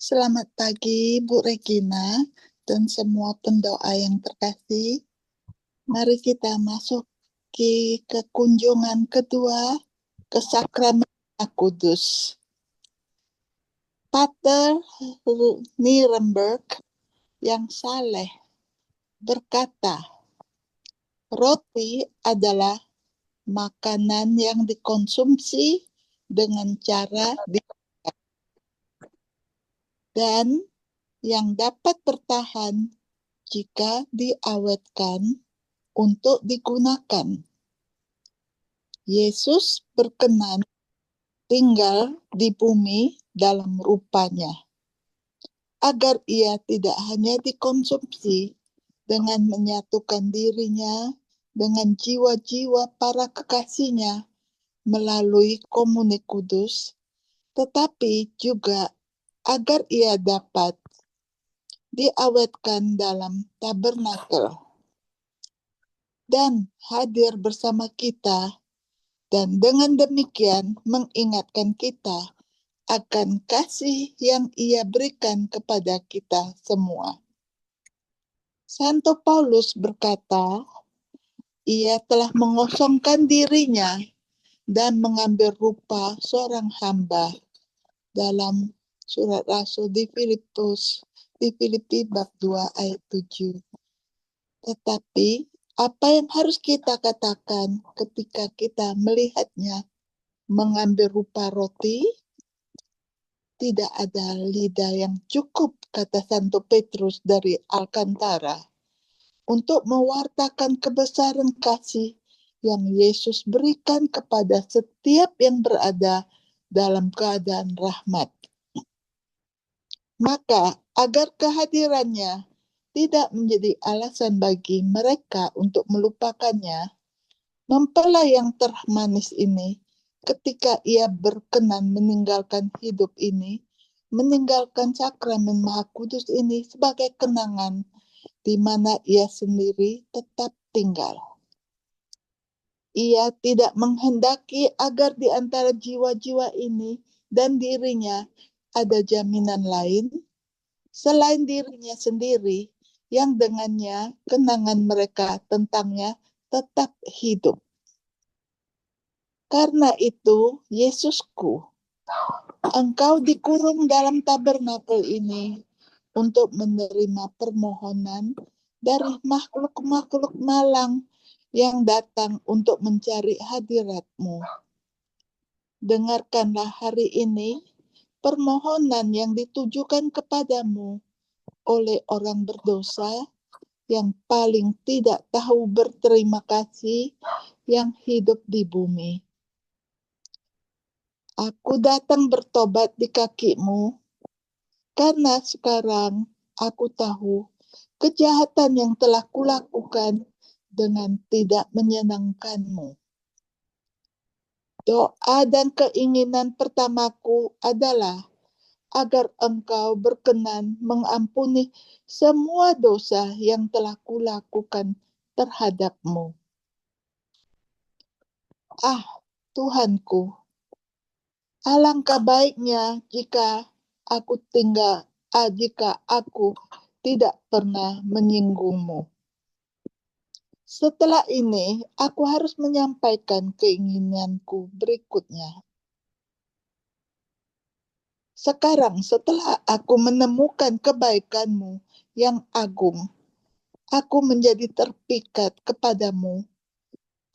Selamat pagi, Bu Regina, dan semua pendoa yang terkasih. Mari kita masuk ke kunjungan kedua ke Sakramen Kudus. Pater Nirenberg yang saleh berkata, roti adalah makanan yang dikonsumsi dengan cara dan yang dapat bertahan jika diawetkan untuk digunakan. Yesus berkenan tinggal di bumi dalam rupanya, agar ia tidak hanya dikonsumsi dengan menyatukan dirinya dengan jiwa-jiwa para kekasihnya melalui komuni kudus, tetapi juga agar ia dapat diawetkan dalam tabernakel dan hadir bersama kita, dan dengan demikian mengingatkan kita akan kasih yang ia berikan kepada kita semua. Santo Paulus berkata, ia telah mengosongkan dirinya dan mengambil rupa seorang hamba dalam surat Rasul di Filipi bab 2 ayat 7. Tetapi apa yang harus kita katakan ketika kita melihatnya mengambil rupa roti? Tidak ada lidah yang cukup, kata Santo Petrus dari Alcantara, untuk mewartakan kebesaran kasih yang Yesus berikan kepada setiap yang berada dalam keadaan rahmat. Maka, agar kehadirannya tidak menjadi alasan bagi mereka untuk melupakannya, mempelai yang termanis ini, ketika ia berkenan meninggalkan hidup ini, meninggalkan sakramen Maha Kudus ini sebagai kenangan di mana ia sendiri tetap tinggal. Ia tidak menghendaki agar di antara jiwa-jiwa ini dan dirinya ada jaminan lain selain dirinya sendiri yang dengannya kenangan mereka tentangnya tetap hidup. Karena itu, Yesusku, engkau dikurung dalam tabernakel ini untuk menerima permohonan dari makhluk-makhluk malang yang datang untuk mencari hadirat-Mu. Dengarkanlah hari ini permohonan yang ditujukan kepadamu oleh orang berdosa yang paling tidak tahu berterima kasih yang hidup di bumi. Aku datang bertobat di kaki-Mu, karena sekarang aku tahu kejahatan yang telah kulakukan dengan tidak menyenangkan-Mu. Doa dan keinginan pertamaku adalah agar Engkau berkenan mengampuni semua dosa yang telah kulakukan terhadap-Mu. Ah, Tuhanku, alangkah baiknya jika aku tidak pernah menyinggung-Mu. Setelah ini, aku harus menyampaikan keinginanku berikutnya. Sekarang, setelah aku menemukan kebaikan-Mu yang agung, aku menjadi terpikat kepadamu.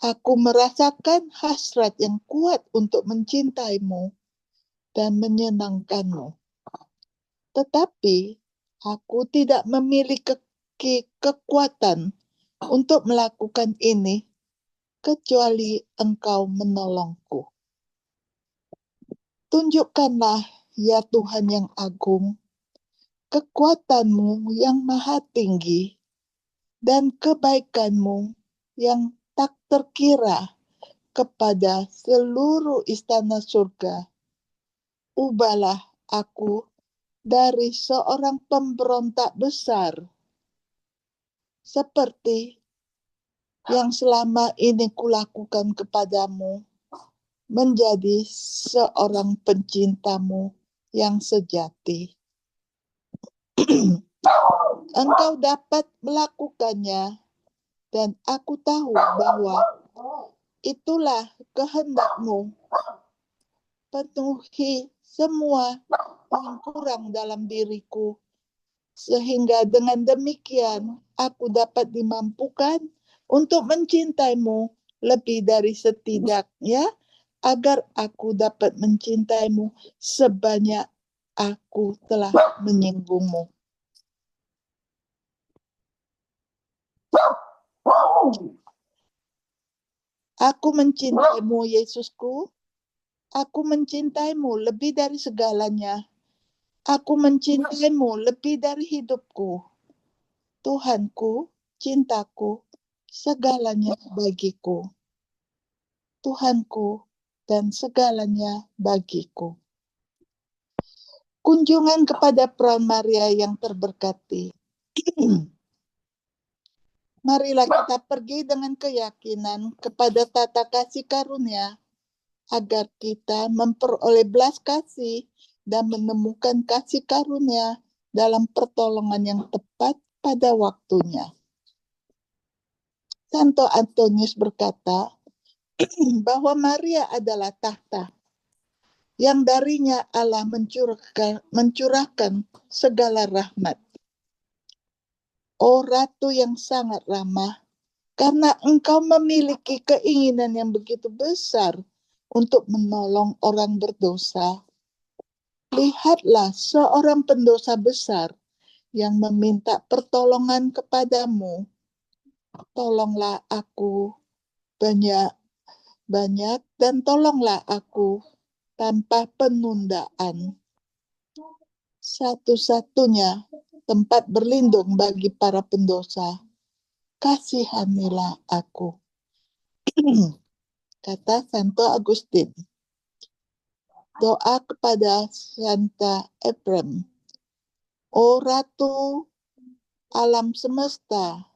Aku merasakan hasrat yang kuat untuk mencintai-Mu dan menyenangkan-Mu. Tetapi, aku tidak memiliki kekuatan untuk melakukan ini, kecuali Engkau menolongku. Tunjukkanlah, ya Tuhan yang agung, kekuatan-Mu yang maha tinggi dan kebaikan-Mu yang tak terkira kepada seluruh istana surga. Ubahlah aku dari seorang pemberontak besar, seperti yang selama ini kulakukan kepadamu, menjadi seorang pencinta-Mu yang sejati. Engkau dapat melakukannya, dan aku tahu bahwa itulah kehendak-Mu. Penuhi semua yang kurang dalam diriku, sehingga dengan demikian aku dapat dimampukan untuk mencintai-Mu lebih dari setidaknya, agar aku dapat mencintai-Mu sebanyak aku telah menyinggung-Mu. Aku mencintaimu, Yesusku. Aku mencintaimu lebih dari segalanya. Aku mencintaimu lebih dari hidupku. Tuhanku, cintaku, segalanya bagiku. Tuhanku dan segalanya bagiku. Kunjungan kepada Perawan Maria yang terberkati. Marilah kita pergi dengan keyakinan kepada tata kasih karunia, agar kita memperoleh belas kasih dan menemukan kasih karunia dalam pertolongan yang tepat pada waktunya. Santo Antonius berkata bahwa Maria adalah tahta yang darinya Allah mencurahkan segala rahmat. Oh Ratu yang sangat ramah, karena engkau memiliki keinginan yang begitu besar untuk menolong orang berdosa. Lihatlah seorang pendosa besar yang meminta pertolongan kepadamu. Tolonglah aku banyak dan tolonglah aku tanpa penundaan. Satu-satunya tempat berlindung bagi para pendosa. Kasihanilah aku. Kata Santo Agustin. Doa kepada Santa Ephrem. O Ratu alam semesta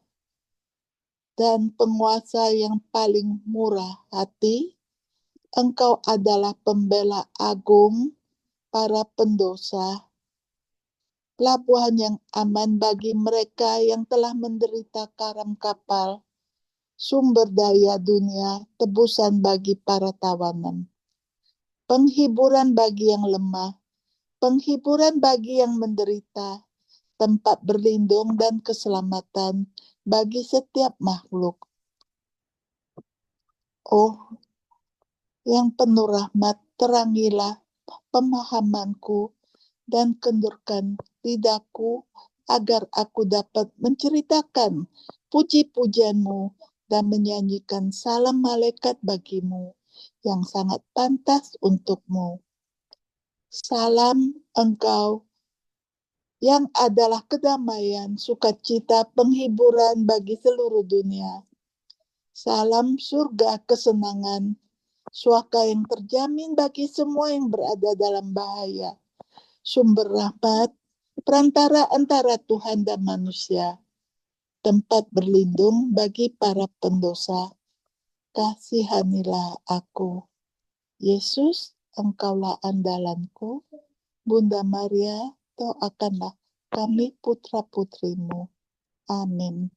dan penguasa yang paling murah hati, engkau adalah pembela agung para pendosa, pelabuhan yang aman bagi mereka yang telah menderita karam kapal, sumber daya dunia, tebusan bagi para tawanan, penghiburan bagi yang lemah, penghiburan bagi yang menderita, tempat berlindung dan keselamatan bagi setiap makhluk. Oh, yang penuh rahmat, terangilah pemahamanku dan kendurkan lidahku, agar aku dapat menceritakan puji-pujianmu dan menyanyikan salam malaikat bagimu yang sangat pantas untukmu. Salam engkau yang adalah kedamaian, sukacita, penghiburan bagi seluruh dunia. Salam surga kesenangan, suaka yang terjamin bagi semua yang berada dalam bahaya. Sumber rahmat, perantara antara Tuhan dan manusia. Tempat berlindung bagi para pendosa. Kasihanilah aku. Yesus, engkaulah andalanku. Bunda Maria, doakanlah kami putra-putrimu. Amin.